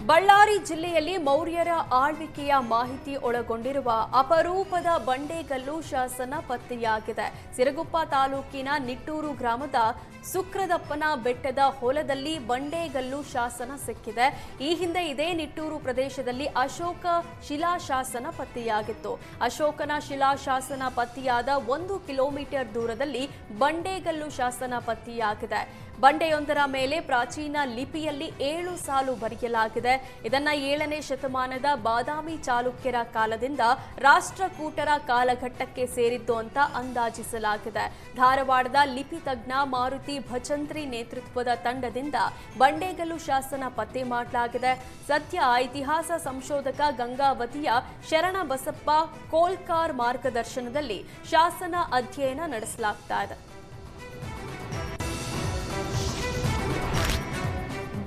ಬಳ್ಳಾರಿ ಜಿಲ್ಲೆಯಲ್ಲಿ ಮೌರ್ಯರ ಆಳ್ವಿಕೆಯ ಮಾಹಿತಿ ಒಳಗೊಂಡಿರುವ ಅಪರೂಪದ ಬಂಡೆಗಲ್ಲು ಶಾಸನ ಪತ್ತೆಯಾಗಿದೆ. ಸಿರಗುಪ್ಪ ತಾಲೂಕಿನ ನಿಟ್ಟೂರು ಗ್ರಾಮದ ಸುಕ್ರದಪ್ಪನ ಬೆಟ್ಟದ ಹೊಲದಲ್ಲಿ ಬಂಡೆಗಲ್ಲು ಶಾಸನ ಸಿಕ್ಕಿದೆ. ಈ ಹಿಂದೆ ಇದೇ ನಿಟ್ಟೂರು ಪ್ರದೇಶದಲ್ಲಿ ಅಶೋಕ ಶಿಲಾಶಾಸನ ಪತ್ತೆಯಾಗಿತ್ತು. ಅಶೋಕನ ಶಿಲಾಶಾಸನ ಪತ್ತೆಯಾದ 1 ಕಿಲೋಮೀಟರ್ ದೂರದಲ್ಲಿ ಬಂಡೆಗಲ್ಲು ಶಾಸನ ಪತ್ತೆಯಾಗಿದೆ. ಬಂಡೆಯೊಂದರ ಮೇಲೆ ಪ್ರಾಚೀನ ಲಿಪಿಯಲ್ಲಿ 7 ಸಾಲು ಬರೆಯಲಾಗಿದೆ. ಇದನ್ನ 7ನೇ ಶತಮಾನದ ಬಾದಾಮಿ ಚಾಲುಕ್ಯರ ಕಾಲದಿಂದ ರಾಷ್ಟ್ರಕೂಟರ ಕಾಲಘಟ್ಟಕ್ಕೆ ಸೇರಿದ್ದು ಅಂತ ಅಂದಾಜಿಸಲಾಗಿದೆ. ಧಾರವಾಡದ ಲಿಪಿ ತಜ್ಞ ಮಾರುತಿ ಭಜಂತ್ರಿ ನೇತೃತ್ವದ ತಂಡದಿಂದ ಬಂಡೆಗಲ್ಲು ಶಾಸನ ಪತ್ತೆ ಮಾಡಲಾಗಿದೆ. ಸದ್ಯ ಇತಿಹಾಸ ಸಂಶೋಧಕ ಗಂಗಾವತಿಯ ಶರಣಬಸಪ್ಪ ಕೋಲ್ಕಾರ್ ಮಾರ್ಗದರ್ಶನದಲ್ಲಿ ಶಾಸನ ಅಧ್ಯಯನ ನಡೆಸಲಾಗ್ತಾ ಇದೆ.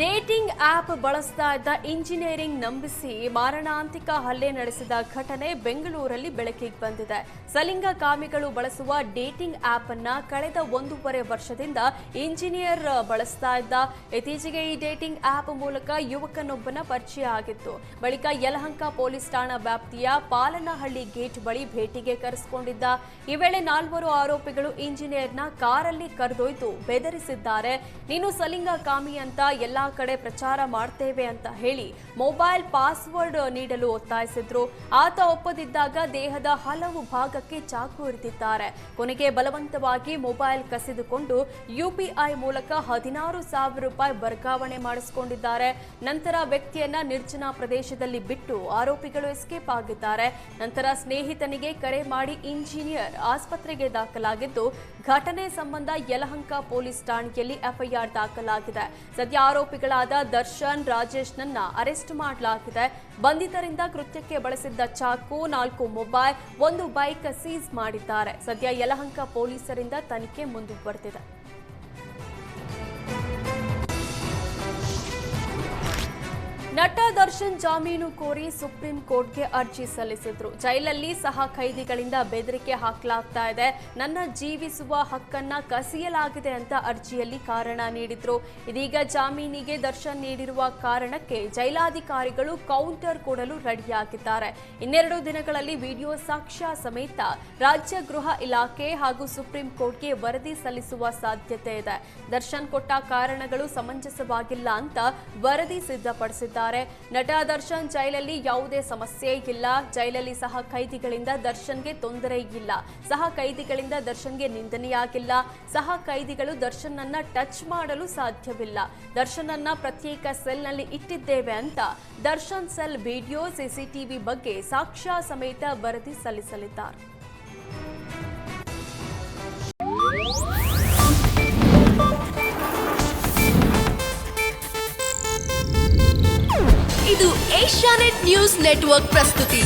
ಡೇಟಿಂಗ್ ಆಪ್ ಬಳಸ್ತಾ ಇದ್ದ ಇಂಜಿನಿಯರಿಂಗ್ ನಂಬಿಸಿ ಮಾರಣಾಂತಿಕ ಹಲ್ಲೆ ನಡೆಸಿದ ಘಟನೆ ಬೆಂಗಳೂರಲ್ಲಿ ಬೆಳಕಿಗೆ ಬಂದಿದೆ. ಸಲಿಂಗಕಾಮಿಗಳು ಬಳಸುವ ಡೇಟಿಂಗ್ ಆಪ್ ಅನ್ನ ಕಳೆದ 1.5 ವರ್ಷದಿಂದ ಇಂಜಿನಿಯರ್ ಬಳಸ್ತಾ ಇದ್ದ. ಇತ್ತೀಚೆಗೆ ಈ ಡೇಟಿಂಗ್ ಆಪ್ ಮೂಲಕ ಯುವಕನೊಬ್ಬನ ಪರಿಚಯ ಆಗಿತ್ತು. ಬಳಿಕ ಯಲಹಂಕ ಪೊಲೀಸ್ ಠಾಣಾ ವ್ಯಾಪ್ತಿಯ ಪಾಲನಹಳ್ಳಿ ಗೇಟ್ ಬಳಿ ಭೇಟಿಗೆ ಕರೆಸಿಕೊಂಡಿದ್ದ. ಈ ವೇಳೆ 4 ಆರೋಪಿಗಳು ಇಂಜಿನಿಯರ್ನ ಕಾರಲ್ಲಿ ಕರೆದೊಯ್ದು ಬೆದರಿಸಿದ್ದಾರೆ. ನೀನು ಸಲಿಂಗಕಾಮಿ ಅಂತ ಎಲ್ಲಾ ಕಡೆ ಪ್ರಚಾರ ಮಾಡ್ತೇವೆ ಅಂತ ಹೇಳಿ ಮೊಬೈಲ್ ಪಾಸ್ವರ್ಡ್ ನೀಡಲು ಒತ್ತಾಯಿಸಿದ್ರು. ಆತ ಒಪ್ಪದಿದ್ದಾಗ ದೇಹದ ಹಲವು ಭಾಗಕ್ಕೆ ಚಾಕು ಇರಿದಿದ್ದಾರೆ. ಕೊನೆಗೆ ಬಲವಂತವಾಗಿ ಮೊಬೈಲ್ ಕಸಿದುಕೊಂಡು ಯುಪಿಐ ಮೂಲಕ 16,000 ರೂಪಾಯಿ ವರ್ಗಾವಣೆ ಮಾಡಿಸಿಕೊಂಡಿದ್ದಾರೆ. ನಂತರ ವ್ಯಕ್ತಿಯನ್ನ ನಿರ್ಜನ ಪ್ರದೇಶದಲ್ಲಿ ಬಿಟ್ಟು ಆರೋಪಿಗಳು ಎಸ್ಕೇಪ್ ಆಗಿದ್ದಾರೆ. ನಂತರ ಸ್ನೇಹಿತನಿಗೆ ಕರೆ ಮಾಡಿ ಇಂಜಿನಿಯರ್ ಆಸ್ಪತ್ರೆಗೆ ದಾಖಲಾಗಿದ್ದು, ಘಟನೆ ಸಂಬಂಧ ಯಲಹಂಕ ಪೊಲೀಸ್ ಠಾಣೆಯಲ್ಲಿ ಎಫ್ಐಆರ್ ದಾಖಲಾಗಿದೆ. ಸದ್ಯ ಆರೋಪಿಗಳಾದ ದರ್ಶನ್, ರಾಜೇಶ್ನನ್ನ ಅರೆಸ್ಟ್ ಮಾಡಲಾಗಿದೆ. ಬಂಧಿತರಿಂದ ಕೃತ್ಯಕ್ಕೆ ಬಳಸಿದ್ದ ಚಾಕು, 4 ಮೊಬೈಲ್, 1 ಬೈಕ್ ಸೀಸ್ ಮಾಡಿದ್ದಾರೆ. ಸದ್ಯ ಯಲಹಂಕ ಪೊಲೀಸರಿಂದ ತನಿಖೆ ಮುಂದುವರೆದಿದೆ. ನಟ ದರ್ಶನ್ ಜಾಮೀನು ಕೋರಿ ಸುಪ್ರೀಂ ಕೋರ್ಟ್ಗೆ ಅರ್ಜಿ ಸಲ್ಲಿಸಿದ್ರು. ಜೈಲಲ್ಲಿ ಸಹ ಖೈದಿಗಳಿಂದ ಬೆದರಿಕೆ ಹಾಕಲಾಗ್ತಾ ಇದೆ, ನನ್ನ ಜೀವಿಸುವ ಹಕ್ಕನ್ನ ಕಸಿಯಲಾಗಿದೆ ಅಂತ ಅರ್ಜಿಯಲ್ಲಿ ಕಾರಣ ನೀಡಿದ್ರು. ಇದೀಗ ಜಾಮೀನಿಗೆ ದರ್ಶನ್ ನೀಡಿರುವ ಕಾರಣಕ್ಕೆ ಜೈಲಾಧಿಕಾರಿಗಳು ಕೌಂಟರ್ ಕೊಡಲು ರೆಡಿಯಾಗಿದ್ದಾರೆ. 2 ದಿನಗಳಲ್ಲಿ ವಿಡಿಯೋ ಸಾಕ್ಷ್ಯ ಸಮೇತ ರಾಜ್ಯ ಗೃಹ ಇಲಾಖೆ ಹಾಗೂ ಸುಪ್ರೀಂ ಕೋರ್ಟ್ಗೆ ವರದಿ ಸಲ್ಲಿಸುವ ಸಾಧ್ಯತೆ ಇದೆ. ದರ್ಶನ್ ಕೊಟ್ಟ ಕಾರಣಗಳು ಸಮಂಜಸವಾಗಿಲ್ಲ ಅಂತ ವರದಿ ಸಿದ್ಧಪಡಿಸಿದ್ದಾರೆ. ನಟ ದರ್ಶನ್ ಜೈಲಲ್ಲಿ ಯಾವುದೇ ಸಮಸ್ಯೆ ಇಲ್ಲ, ಜೈಲಲ್ಲಿ ಸಹ ಖೈದಿಗಳಿಂದ ದರ್ಶನ್ಗೆ ತೊಂದರೆ ಇಲ್ಲ, ಸಹ ಖೈದಿಗಳಿಂದ ದರ್ಶನ್ಗೆ ನಿಂದನೆಯಾಗಿಲ್ಲ, ಸಹ ಖೈದಿಗಳು ದರ್ಶನ್ನನ್ನ ಟಚ್ ಮಾಡಲು ಸಾಧ್ಯವಿಲ್ಲ, ದರ್ಶನನ್ನ ಪ್ರತ್ಯೇಕ ಸೆಲ್ನಲ್ಲಿ ಇಟ್ಟಿದ್ದೇವೆ ಅಂತ ದರ್ಶನ್ ಸೆಲ್ ವಿಡಿಯೋ, ಸಿಸಿಟಿವಿ ಬಗ್ಗೆ ಸಾಕ್ಷ್ಯ ಸಮೇತ ವರದಿ ಸಲ್ಲಿಸಲಿದ್ದಾರೆ. ಇದು ಏಷ್ಯಾನೆಟ್ ನ್ಯೂಸ್ ನೆಟ್ವರ್ಕ್ ಪ್ರಸ್ತುತಿ.